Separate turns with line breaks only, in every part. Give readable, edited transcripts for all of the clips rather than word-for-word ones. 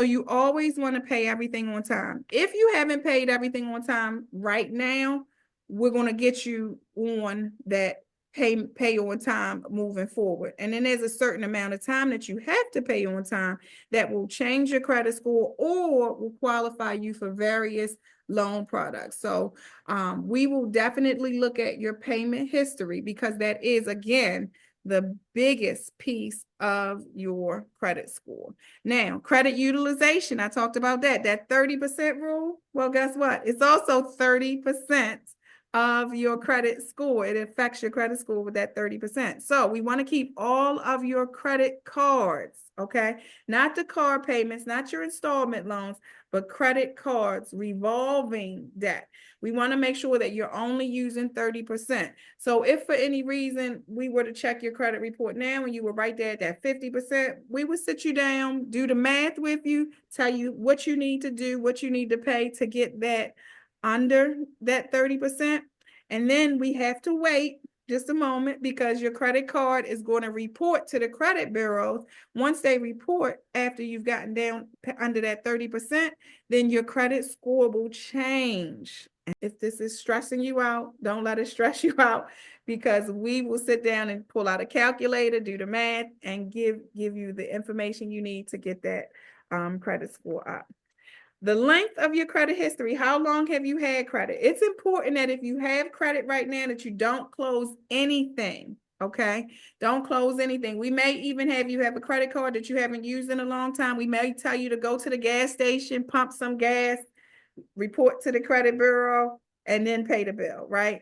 So you always want to pay everything on time. If you haven't paid everything on time right now, we're going to get you on that pay on time moving forward. And then there's a certain amount of time that you have to pay on time that will change your credit score or will qualify you for various loan products. So we will definitely look at your payment history because that is, again, the biggest piece of your credit score. Now, credit utilization, I talked about that 30% rule. Well, guess what? It's also 30% of your credit score. It affects your credit score with that 30%. So we want to keep all of your credit cards, okay? Not the car payments, not your installment loans, but credit cards, revolving debt. We want to make sure that you're only using 30%. So if for any reason we were to check your credit report now and you were right there at that 50%, we would sit you down, do the math with you, tell you what you need to do, what you need to pay to get that under that 30%. And then we have to wait just a moment because your credit card is going to report to the credit bureaus. Once they report after you've gotten down under that 30%, then your credit score will change. If this is stressing you out, don't let it stress you out because we will sit down and pull out a calculator, do the math, and give you the information you need to get that credit score up. The length of your credit history, how long have you had credit? It's important that if you have credit right now that you don't close anything, okay? Don't close anything. We may even have you have a credit card that you haven't used in a long time. We may tell you to go to the gas station, pump some gas, report to the credit bureau, and then pay the bill, right?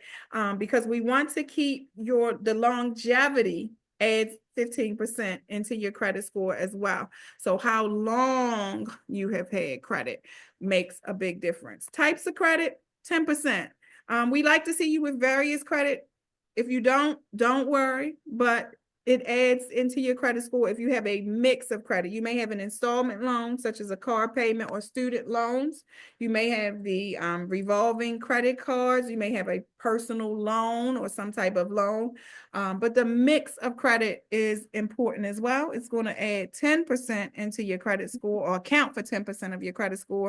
Because we want to keep the longevity adds 15% into your credit score as well. So how long you have had credit makes a big difference. Types of credit, 10%. We like to see you with various credit. If you don't worry, but it adds into your credit score if you have a mix of credit. You may have an installment loan, such as a car payment or student loans. You may have the revolving credit cards. You may have a personal loan or some type of loan. But the mix of credit is important as well. It's going to add 10% into your credit score or account for 10% of your credit score